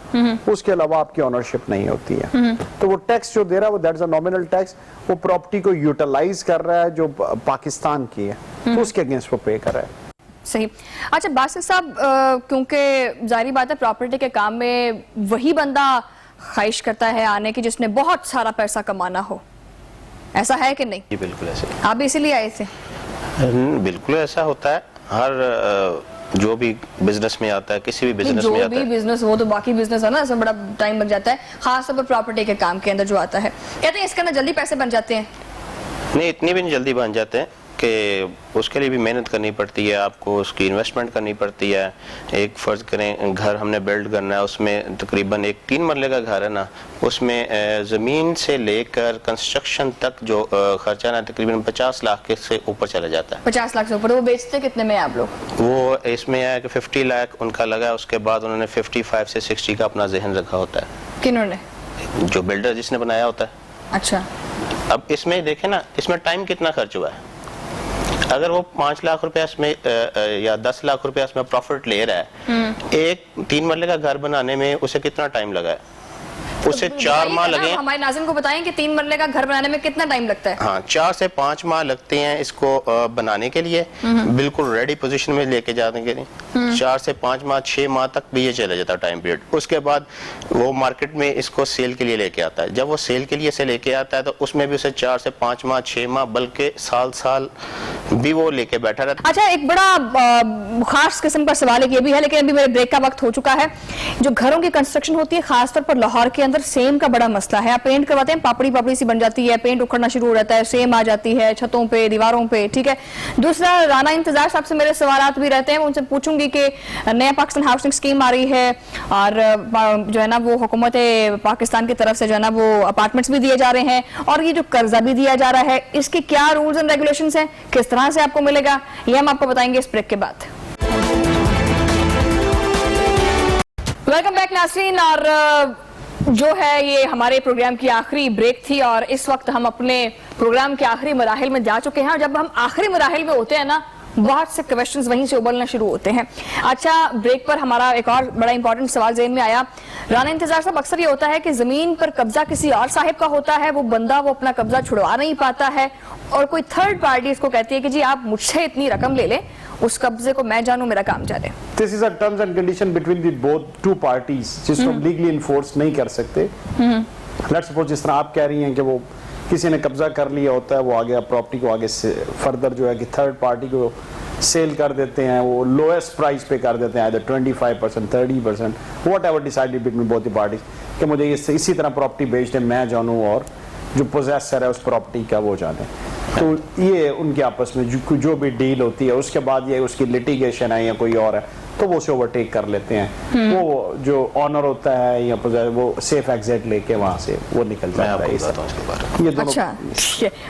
उसके अलावा आपकी ऑनरशिप नहीं होती है। तो वो टैक्स जो दे रहा है वो that is a nominal tax. वो प्रॉपर्टी को यूटिलाइज कर रहा है जो पाकिस्तान की है, तो उसके अगेंस्ट वो पे कर रहा है। सही। अच्छा बासित साहब, क्योंकि जारी बात है प्रॉपर्टी के काम में वही बंदा ख्वाहिश करता है आने की जिसने बहुत सारा पैसा कमाना हो, ऐसा है कि नहीं? जी बिल्कुल ऐसे। आप भी इसीलिए आए थे? बिल्कुल ऐसा होता है। हर जो भी बिजनेस में आता है, किसी भी बिजनेस में आता है, जो भी बिजनेस, वो तो बाकी बिजनेस है ना, इसमें बड़ा टाइम लग जाता है, खासतौर पर प्रॉपर्टी के काम के अंदर जो आता है। कहते हैं इसके अंदर जल्दी पैसे बन जाते हैं? नहीं, इतनी भी नहीं जल्दी बन जाते हैं कि उसके लिए भी मेहनत करनी पड़ती है, आपको उसकी इन्वेस्टमेंट करनी पड़ती है। एक फर्ज करें घर हमने बिल्ड करना है, उसमें तकरीबन एक 3 मरले का घर है ना, उसमें ज़मीन से लेकर कंस्ट्रक्शन तक जो खर्चा ना तकरीबन 50 लाख के से ऊपर चला जाता है। 50 लाख से ऊपर। वो बेचते कितने में आप लोग? वो इसमें है कि 50 लाख उनका लगा है, उसके बाद उन्होंने 55 से 60 का अपना जहन रखा होता है। किन्होंने? जो बिल्डर जिसने बनाया होता है। अच्छा। अब इसमें देखें ना, इसमें टाइम कितना खर्च हुआ है। अगर वो 5 लाख रुपया इसमें या 10 लाख रुपया इसमें प्रॉफिट ले रहा है, एक 3 मरले का घर बनाने में उसे कितना टाइम लगा है? उसे 4 माह लगे। हमारे नाज़रीन को बताएं कि 3 मरले का घर बनाने में कितना टाइम लगता है? हाँ, 4 से 5 माह लगते हैं इसको बनाने के लिए, बिल्कुल रेडी पोजीशन में लेके जाने के लिए। 4 से 5 माह 6 माह तक भी ये चला जाता है टाइम पीरियड। उसके बाद वो मार्केट में इसको सेल के लिए लेके आता है। जब वो सेल के लिए से लेके आता है तो उसमें भी उसे 4 से 5 माह 6 माह बल्कि साल भी वो लेके बैठा रहता है। अच्छा, एक बड़ा खास किस्म का सवाल ये भी है, लेकिन अभी मेरे ब्रेक का वक्त हो चुका है। जो घरों की कंस्ट्रक्शन होती है खासतौर पर लाहौर के अंदर, सेम का बड़ा मसला है। आप पेंट करवाते हैं, पापड़ी पापड़ी सी बन जाती है, पेंट उखड़ना शुरू हो जाता है, सेम आ जाती है छतों पे, दीवारों पे, ठीक है। दूसरा, राना इंतजार साहब से मेरे सवालात भी रहते हैं, उनसे पूछूंगी कि नया पाकिस्तान हाउसिंग स्कीम आ रही है और जो है ना वो हुकूमत पाकिस्तान की तरफ से जो है ना वो अपार्टमेंट्स भी दिए जा रहे हैं और ये जो कर्जा भी दिया जा रहा है, इसके क्या रूल्स एंड रेगुलेशंस हैं, किस तरह से आपको मिलेगा, ये हम आपको बताएंगे इस ब्रेक के बाद। वेलकम बैक नाज़रीन, और जो है ये हमारे प्रोग्राम की आखिरी ब्रेक थी और इस वक्त हम अपने प्रोग्राम के आखिरी मराहिल में जा चुके हैं। और जब हम आखिरी मराहिल में होते हैं ना, बहुत से क्वेश्चंस वहीं से उबलना शुरू होते हैं। अच्छा, ब्रेक पर हमारा एक और बड़ा इंपॉर्टेंट सवाल ज़हन में आया। राना इंतजार साहब, अक्सर ये होता है कि जमीन पर कब्जा किसी और साहिब का होता है, वो बंदा वो अपना कब्जा छुड़वा नहीं पाता है और कोई थर्ड पार्टी इसको कहती है कि जी आप मुझसे इतनी रकम ले लें, उस कब्जे को मैं जानूं, मेरा काम जाने। This is a terms and condition between the both two parties जिसको लीगली इन्फोर्स नहीं कर सकते। लेट्स सपोज जिस तरह आप कह रही हैं कि वो किसी ने कब्जा कर लिया होता है, वो आगे प्रॉपर्टी को आगे से फर्दर जो है कि थर्ड पार्टी को सेल कर देते हैं, वो लोएस्ट प्राइस पे कर देते हैं, either 25%, 30%, what ever decided between both the parties कि मुझे इसी तरह प्रॉपर्टी बेच दें, मैं जानूँ और जो पोजेसर है उस प्रॉपर्टी का वो जाने। तो ये उनके आपस में जो भी डील होती है, उसके बाद ये उसकी लिटिगेशन है या कोई और है तो वो उसे ओवरटेक कर लेते हैं। वो जो ऑनर होता है या वो सेफ एग्जिट लेके वहां से वो निकल जाता है। ये दोनों। अच्छा,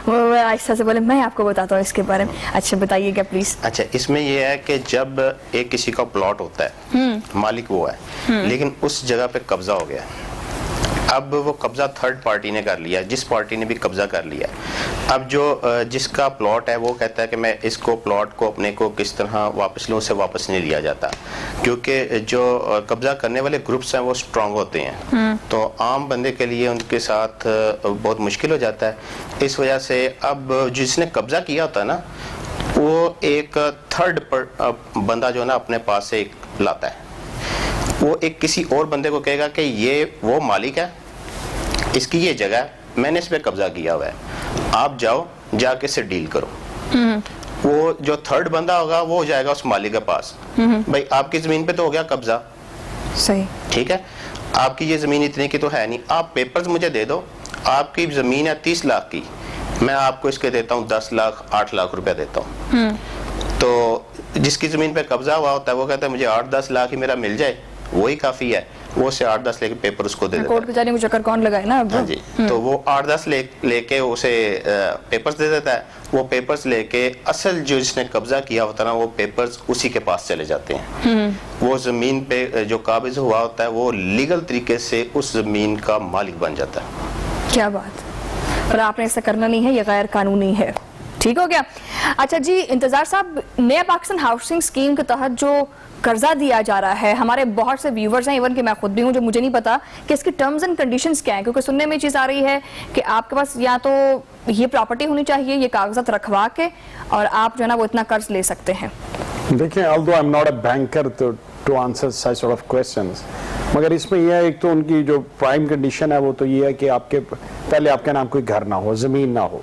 वो ऐसा से बोले, मैं आपको बताता हूँ इसके बारे में। अच्छा, बताइएगा प्लीज। अच्छा, इसमें ये है कि जब एक किसी का प्लॉट होता है, मालिक वो है, लेकिन उस जगह पे कब्जा हो गया, अब वो कब्जा थर्ड पार्टी ने कर लिया, जिस पार्टी ने भी कब्जा कर लिया। अब जो जिसका प्लॉट है वो कहता है कि मैं इसको प्लॉट को अपने को किस तरह वापस लूँ, उसे वापस नहीं लिया जाता, क्योंकि जो कब्जा करने वाले ग्रुप्स हैं वो स्ट्रांग होते हैं, तो आम बंदे के लिए उनके साथ बहुत मुश्किल हो जाता है। इस वजह से अब जिसने कब्जा किया होता है ना, वो एक थर्ड बंदा जो है ना अपने पास से लाता है, वो एक किसी और बंदे को कहेगा कि ये वो मालिक है, इसकी ये जगह है, मैंने इस पे कब्जा किया हुआ है, आप जाओ जाके से डील करो। वो जो थर्ड बंदा होगा वो हो जाएगा उस मालिक के पास, भाई आपकी जमीन पे तो हो गया कब्जा, सही, ठीक है, आपकी ये जमीन इतने की तो है नहीं, आप पेपर्स मुझे दे दो, आपकी जमीन है 30 लाख की, मैं आपको इसके देता हूँ 10 लाख 8 लाख रुपया देता हूँ। तो जिसकी जमीन पे कब्जा हुआ होता है वो कहता है मुझे 8-10 लाख ही मेरा मिल जाए, वही काफी है, वो से 8-10 लेके पेपर उसको दे देता है। कोर्ट कचहरी में चक्कर कौन लगाए ना अब। हाँ जी, तो वो 8-10 लेके उसे पेपर्स दे देता है, वो पेपर्स लेके असल जो जिसने कब्जा किया होता है ना, वो पेपर्स उसी के पास चले जाते हैं। वो जमीन पे जो काबिज हुआ होता है वो लीगल तरीके से उस जमीन का मालिक बन जाता है। क्या बात, पर आपने ऐसा करना नहीं है, ये गैर कानूनी है, ठीक हो गया। अच्छा जी इंतजार साहब, नया पाकिस्तान हाउसिंग स्कीम के तहत जो कर्जा दिया जा रहा है, हमारे बहुत से व्यूवर्स हैं, इवन कि मैं खुद भी हूं, जो मुझे नहीं पता कि इसकी टर्म्स एंड कंडीशंस क्या हैं, क्योंकि सुनने में चीज आ रही है कि आपके पास या तो ये प्रॉपर्टी होनी चाहिए, ये कागजात रखवा के, और आप जो है ना वो इतना कर्ज ले सकते हैं। देखिए, although I'm not a banker to answer such sort of questions, मगर इसमें यह है, एक तो उनकी जो प्राइम कंडीशन है वो तो ये है कि आपके पहले आपके नाम कोई घर ना हो, जमीन ना हो,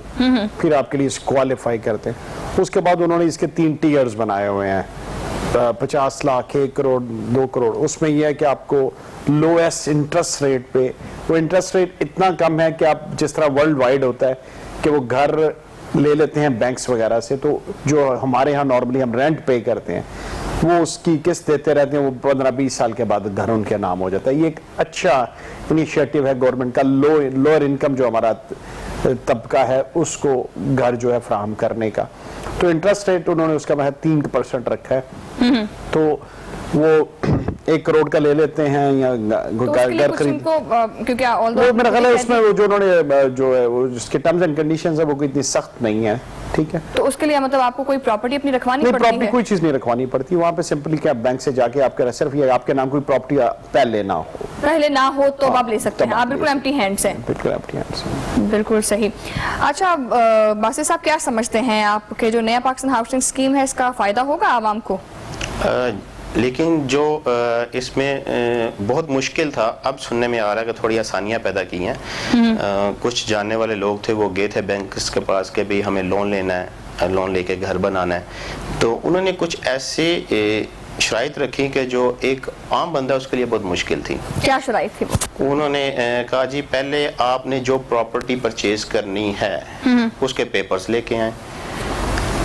फिर आपके लिए क्वालिफाई करते हैं। उसके बाद उन्होंने इसके 3 टियर्स बनाए हुए हैं, 50 लाख, 1 करोड़, 2 करोड़। उसमें यह है कि आपको लोएस्ट इंटरेस्ट रेट पे, वो इंटरेस्ट रेट इतना कम है कि आप जिस तरह वर्ल्ड वाइड होता है कि वो घर ले लेते हैं बैंक्स वगैरह से, तो जो हमारे यहाँ नॉर्मली हम रेंट पे करते हैं वो उसकी किस्त देते रहते हैं, वो 15-20 साल के बाद घर उनके नाम हो जाता है। ये एक अच्छा इनिशिएटिव है गवर्नमेंट का, लोअर इनकम जो हमारा तबका है उसको घर जो है फराहम करने का। तो इंटरेस्ट रेट उन्होंने उसका 3% रखा है, तो वो 1 करोड़ का ले लेते हैं या तो उसके लिए घर कुछ खरीद, उनको क्योंकि वो मेरा ख्याल है उसमें वो जो उन्होंने जो है वो जिसके टर्म्स एंड कंडीशंस है वो कोई इतनी सख्त नहीं है, ठीक है। तो उसके लिए मतलब आपको कोई प्रॉपर्टी अपनी रखवानी नहीं, पड़ती प्रॉपर्टी है? कोई चीज नहीं रखवानी पड़ती वहाँ पे, सिंपली क्या बैंक से जाके आपके सिर्फ ये आपके नाम कोई प्रॉपर्टी पहले ना हो, पहले ना हो तो आप ले सकते तब हैं, आप बिल्कुल एम्प्टी हैंड्स हैं। बिल्कुल एम्प्टी हैंड्स हैं। बिल्कुल सही। अच्छा बासित साहब, क्या समझते हैं आपके जो नया पाकिस्तान हाउसिंग स्कीम है, इसका फायदा होगा आवाम को? लेकिन जो इसमें बहुत मुश्किल था, अब सुनने में आ रहा है कि थोड़ी आसानियां पैदा की हैं। कुछ जानने वाले लोग थे, वो गए थे बैंक के पास कि भाई हमें लोन लेना है, लोन लेके घर बनाना है, तो उन्होंने कुछ ऐसे शराइत रखी कि जो एक आम बंदा उसके लिए बहुत मुश्किल थी। क्या शराइत थी वो? उन्होंने कहा जी पहले आपने जो प्रॉपर्टी परचेज करनी है उसके पेपर्स लेके आए,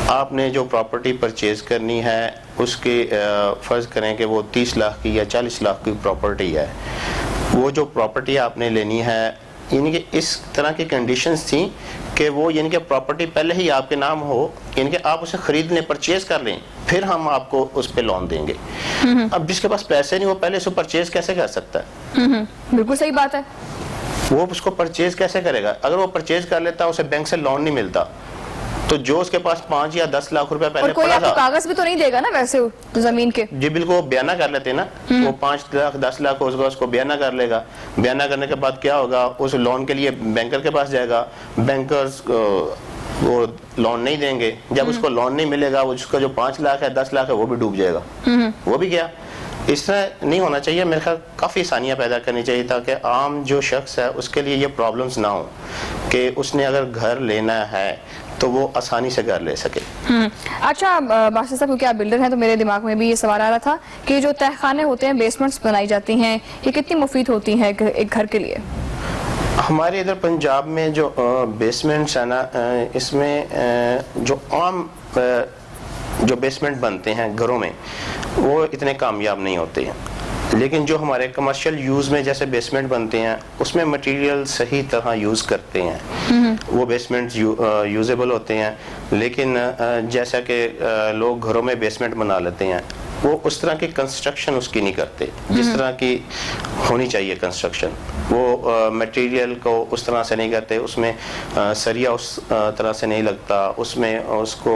आपने जो प्रॉपर्टी परचेज करनी है उसके फर्ज करें कि वो 30 लाख की या 40 लाख की प्रॉपर्टी है, वो जो प्रॉपर्टी आपने लेनी है, यानी कि इस तरह की कंडीशंस थी कि वो यानी कि प्रॉपर्टी पहले ही आपके नाम हो, यानी कि आप उसे खरीद लें, परचेज कर लें, फिर हम आपको उस पे लोन देंगे। अब जिसके पास पैसे नहीं वो पहले से परचेज कैसे कर सकता है? बिल्कुल सही बात है। वो उसको परचेज कैसे करेगा? अगर वो परचेज कर लेता उसे बैंक से लोन नहीं मिलता, तो जो उसके पास 5 या 10 लाख रुपए पहले और कोई पड़ा आपको था, कागज भी तो नहीं देगा ना वैसे तो जमीन के। जी बिल्कुल, वो बयाना कर लेते ना, वो 5 लाख 10 लाख उसको बयाना कर लेगा। बयाना करने के बाद क्या होगा, उस लोन के लिए बैंकर के पास जाएगा, बैंकर्स वो लोन नहीं देंगे, जब उसको लोन नहीं मिलेगा वो उसका जो 5 लाख है 10 लाख है वो भी डूब जाएगा, वो भी गया। इस तरह नहीं होना चाहिए, मेरे ख्याल काफ़ी आसानियाँ पैदा करनी चाहिए ताकि आम जो शख्स है उसके लिए ये प्रॉब्लम्स ना हो कि उसने अगर घर लेना है तो वो आसानी से घर ले सके। अच्छा बासित साहब, क्योंकि आप बिल्डर हैं तो मेरे दिमाग में भी ये सवाल आ रहा था कि जो तहखाने होते हैं, बेसमेंट्स बनाई जाती हैं, ये कितनी मुफीद होती हैं एक घर के लिए? हमारे इधर पंजाब में जो बेसमेंट्स है ना, इसमें जो आम जो बेसमेंट बनते हैं घरों में वो इतने कामयाब नहीं होते हैं, लेकिन जो हमारे कमर्शियल यूज़ में जैसे बेसमेंट बनते हैं उसमें मटेरियल सही तरह यूज़ करते हैं, वो बेसमेंट यूजेबल होते हैं। लेकिन जैसा कि लोग घरों में बेसमेंट बना लेते हैं, वो उस तरह की कंस्ट्रक्शन उसकी नहीं करते जिस तरह की होनी चाहिए कंस्ट्रक्शन, वो मटेरियल को उस तरह से नहीं करते, उसमें सरिया उस तरह से नहीं लगता, उसमें उसको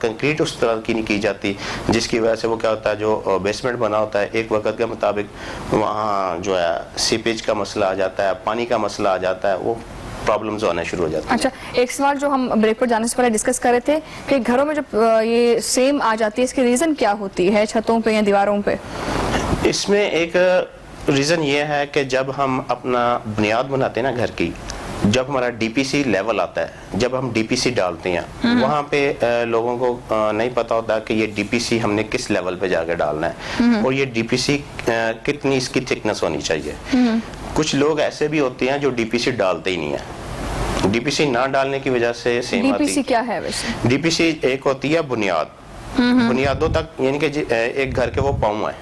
कंक्रीट उस तरह की नहीं की जाती, जिसकी वजह से वो क्या होता है, जो बेसमेंट बना होता है एक वक्त के मुताबिक वहाँ जो है सीपेज का मसला आ जाता है, पानी का मसला आ जाता है, वो प्रॉब्लम्स आने शुरू हो जाती है। अच्छा, एक सवाल जो हम ब्रेक पर जाने से पहले डिस्कस कर रहे थे कि घरों में जब ये सेम आ जाती है, इसकी रीज़न क्या होती है छतों पे या दीवारों पे? इसमें एक रीज़न ये है कि जब हम अपना बुनियाद बनाते हैं ना घर की, जब हमारा डीपीसी लेवल आता है, जब हम डीपीसी डालते हैं वहाँ पे लोगों को नहीं पता होता कि ये डीपीसी हमने किस लेवल पे जाके डालना है और ये डीपीसी कितनी इसकी थिकनेस होनी चाहिए। कुछ लोग ऐसे भी होते हैं जो डीपीसी डालते ही नहीं है, डीपीसी ना डालने की वजह से सेम आती है। डीपीसी क्या है वैसे? डीपीसी एक होती है बुनियाद, बुनियादों तक, यानी कि एक घर के वो पाँव है,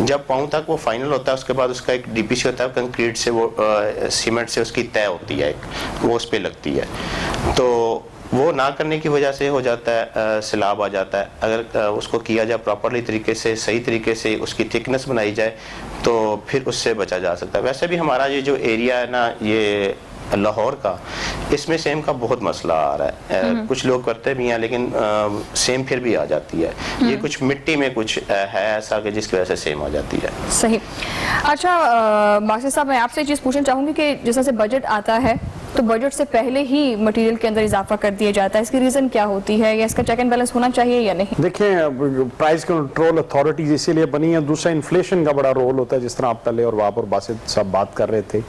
जब पाँव तक वो फाइनल होता है उसके बाद उसका एक डीपीसी होता है, कंक्रीट से वो सीमेंट से उसकी तय होती है, वो उस पे लगती है, तो वो ना करने की वजह से हो जाता है सैलाब आ जाता है। अगर उसको किया जाए प्रॉपरली तरीके से, सही तरीके से उसकी थिकनेस बनाई जाए तो फिर उससे बचा जा सकता है। वैसे भी हमारा ये जो एरिया है ना, ये लाहौर का, इसमें सेम का बहुत मसला आ रहा है, कुछ लोग करते भी हैं लेकिन सेम फिर भी आ जाती है, ये कुछ मिट्टी में कुछ है ऐसा कि जिसकी वजह से सेम आ जाती है। सही। अच्छा बासित साहब, मैं आपसे एक चीज़ पूछना चाहूँगी कि जिस तरह से बजट आता है तो बजट से पहले ही मटेरियल के अंदर इजाफा कर दिया जाता है, इसकी रीज़न क्या होती है, या इसका चेक एंड बैलेंस होना चाहिए या नहीं? देखिए, प्राइस कंट्रोल अथॉरिटीज इसीलिए बनी है, दूसरा इन्फ्लेशन का बड़ा रोल होता है, जिस तरह आप पहले और वहाँ पर बासित साहब बात कर रहे थे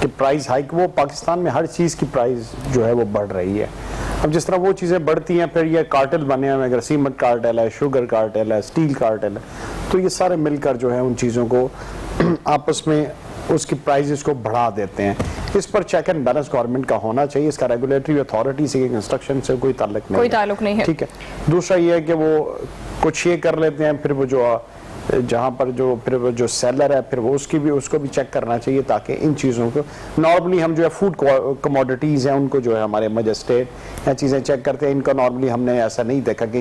कि प्राइस हाइक, वो पाकिस्तान में हर चीज़ की प्राइस जो है वो बढ़ रही है। अब जिस तरह वो चीज़ें बढ़ती हैं फिर ये कार्टेल बने हुए, अगर सीमेंट कार्टेल है, शुगर कार्टेल है, स्टील कार्टेल है, तो ये सारे मिलकर जो है उन चीज़ों को आपस में उसकी प्राइसेस को बढ़ा देते हैं। इस पर चेक एंड बैलेंस गवर्नमेंट का होना चाहिए, इसका रेगुलेटरी अथॉरिटी से, कंस्ट्रक्शन से कोई ताल्लुक नहीं है। कोई ताल्लुक नहीं है। ठीक है। दूसरा ये है कि वो कुछ ये कर लेते हैं, फिर वो जो जहाँ पर जो फिर वो जो सेलर है फिर वो उसको भी चेक करना चाहिए, ताकि इन चीज़ों को नॉर्मली हम जो है फूड कमोडिटीज़ हैं उनको जो है हमारे मजिस्ट्रेट या चीज़ें चेक करते हैं, इनका नॉर्मली हमने ऐसा नहीं देखा कि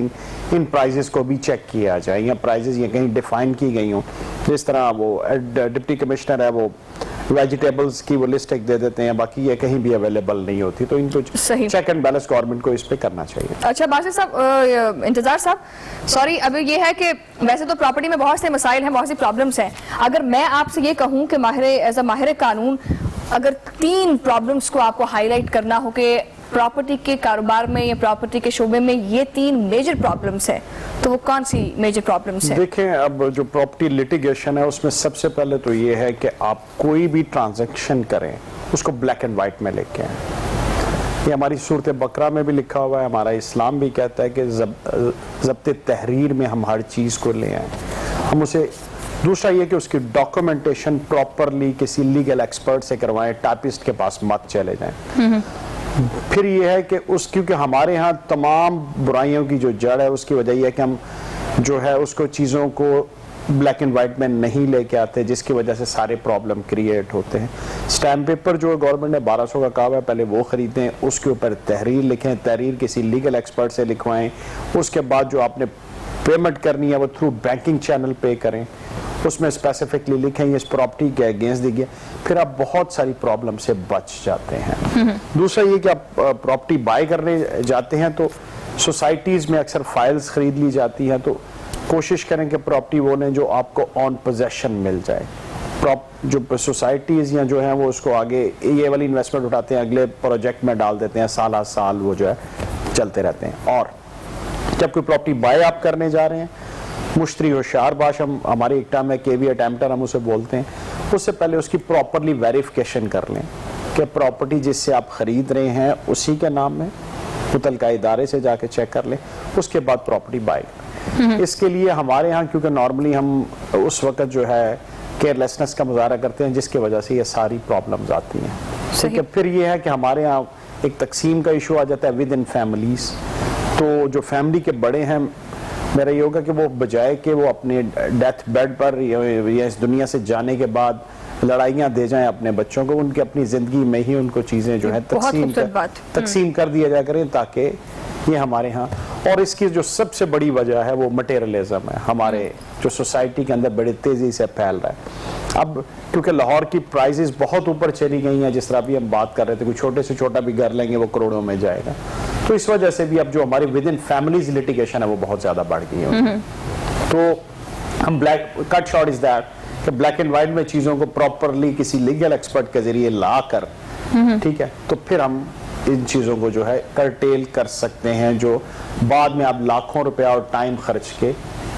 इन प्राइजेस को भी चेक किया जाए या प्राइजेस ये कहीं डिफाइन की गई हों। जिस तरह वो डिप्टी कमिश्नर है वो वेजिटेबल्स की वो लिस्ट एक दे देते हैं, बाकी ये कहीं भी अवेलेबल नहीं होती, तो इनको चेक एंड बैलेंस गवर्नमेंट को इस पे करना चाहिए। अच्छा बासित साहब, इंतजार साहब, सॉरी, अभी ये है कि वैसे तो प्रॉपर्टी में बहुत से मसाइल हैं, बहुत सी प्रॉब्लम्स हैं। अगर मैं आपसे ये कहूँ कि एज अ माहिर कानून अगर 3 प्रॉब्लम्स को आपको हाईलाइट करना हो कि प्रॉपर्टी के कारोबार में या प्रॉपर्टी के शोबे में ये 3 मेजर प्रॉब्लम्स है, तो वो कौन सी मेजर प्रॉब्लम्स है? देखें, अब जो प्रॉपर्टी लिटिगेशन है उसमें सबसे पहले तो ये है कि आप कोई भी ट्रांजैक्शन करें उसको ब्लैक एंड वाइट में लेके आएं। ये हमारी सूरत बकरा में भी लिखा हुआ है, हमारा इस्लाम भी कहता है कि ज़ब्त तहरीर में हम हर चीज़ को ले आएँ। हम उसे दूसरा ये कि उसकी डॉक्यूमेंटेशन प्रॉपरली किसी लीगल एक्सपर्ट से करवाएं, टाइपिस्ट के पास मत चले जाएं। फिर ये है कि क्योंकि हमारे यहाँ तमाम बुराइयों की जो जड़ है उसकी वजह यह है कि हम जो है उसको चीज़ों को ब्लैक एंड वाइट में नहीं लेके आते, जिसकी वजह से सारे प्रॉब्लम क्रिएट होते हैं। स्टैम्प पेपर जो गवर्नमेंट ने 1200 का कहा है पहले वो खरीदें, उसके ऊपर तहरीर लिखें, तहरीर किसी लीगल एक्सपर्ट से लिखवाएं, उसके बाद जो आपने पेमेंट करनी है वो थ्रू बैंकिंग चैनल पे करें, उसमें स्पेसिफिकली लिखें इस प्रॉपर्टी के अगेंस्ट दी गई, फिर आप बहुत सारी प्रॉब्लम से बच जाते हैं। दूसरा ये कि आप प्रॉपर्टी बाय करने जाते हैं तो सोसाइटीज़ में अक्सर फाइल्स खरीद ली जाती हैं, तो कोशिश करें कि प्रॉपर्टी वो लें जो आपको ऑन पोजेशन मिल जाए। जो सोसाइटीज़ या जो है वो उसको आगे ये वाली इन्वेस्टमेंट उठाते हैं, अगले प्रोजेक्ट में डाल देते हैं, साल साल वो जो है चलते रहते हैं। और जब कोई प्रॉपर्टी बाय आप करने जा रहे हैं, मुश्तरी होशियार बाश हमारे एक टर्म है केविएट एम्पटर हम उसे बोलते हैं, उससे पहले उसकी प्रॉपरली वेरिफिकेशन कर लें कि प्रॉपर्टी जिससे आप खरीद रहे हैं उसी के नाम है, मुतलका इदारे से जाके चेक कर लें, उसके बाद प्रॉपर्टी बाय करें। इसके लिए हमारे यहाँ क्योंकि नॉर्मली हम उस वक्त जो है केयरलेसनेस का मुजाहरा करते हैं, जिसकी वजह से ये सारी प्रॉब्लम्स आती हैं। ठीक है, फिर ये है कि हमारे यहाँ एक तकसीम का इशू आ जाता है विद इन फैमिलीज, तो जो फैमिली के बड़े हैं मेरा ये होगा कि वो बजाय कि वो अपने डेथ बेड पर या इस दुनिया से जाने के बाद लड़ाइयाँ दे जाएं अपने बच्चों को, उनकी अपनी ज़िंदगी में ही उनको चीज़ें जो है तकसीम कर दिया जाया करें, ताकि ये हमारे यहाँ। और इसकी जो सबसे बड़ी वजह है वो मटेरियलिज्म है, हमारे जो सोसाइटी के अंदर बड़ी तेज़ी से फैल रहा है। अब क्योंकि लाहौर की प्राइसेस बहुत ऊपर चली गई हैं, जिस तरह अभी हम बात कर रहे थे, कोई छोटे से छोटा भी घर लेंगे वो करोड़ों में जाएगा, तो इस वजह से भी अब जो हमारी विद इन फैमिलीज लिटिगेशन है वो बहुत ज़्यादा बढ़ गई है। तो हम कट शॉर्ट इज दैट कि ब्लैक एंड वाइट में चीज़ों को प्रॉपरली किसी लीगल एक्सपर्ट के जरिए ला कर, ठीक है, तो फिर हम इन चीज़ों को जो है करटेल कर सकते हैं, जो बाद में आप लाखों रुपया और टाइम खर्च के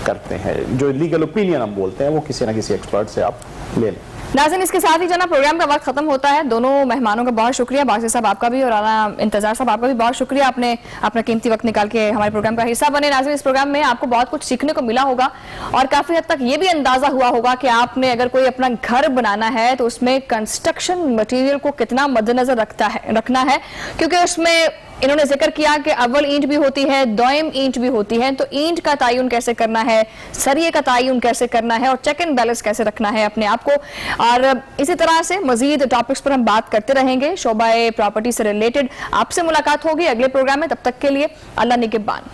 करते हैं। जो लीगल ओपिनियन हम बोलते हैं वो किसी ना किसी एक्सपर्ट से आप ले लें। नाज़रीन, इसके साथ ही जो ना प्रोग्राम का वक्त खत्म होता है। दोनों मेहमानों का बहुत शुक्रिया, बासित साहब आपका भी और राना इंतजार साहब आपका भी बहुत शुक्रिया, आपने अपना कीमती वक्त निकाल के हमारे प्रोग्राम का हिस्सा बने। नाज़रीन, इस प्रोग्राम में आपको बहुत कुछ सीखने को मिला होगा और काफी हद तक ये भी अंदाजा हुआ होगा कि आपने अगर कोई अपना घर बनाना है तो उसमें कंस्ट्रक्शन मटेरियल को कितना मद्देनजर रखना है, क्योंकि उसमें इन्होंने जिक्र किया कि अव्वल ईंट भी होती है, दोयम ईंट भी होती है, तो ईंट का तयन कैसे करना है, सरिये का तयन कैसे करना है और चेक एंड बैलेंस कैसे रखना है अपने आप को। और इसी तरह से मजीद टॉपिक्स पर हम बात करते रहेंगे, शोबा प्रॉपर्टी से रिलेटेड। आपसे मुलाकात होगी अगले प्रोग्राम में, तब तक के लिए अल्लाह निगहबान।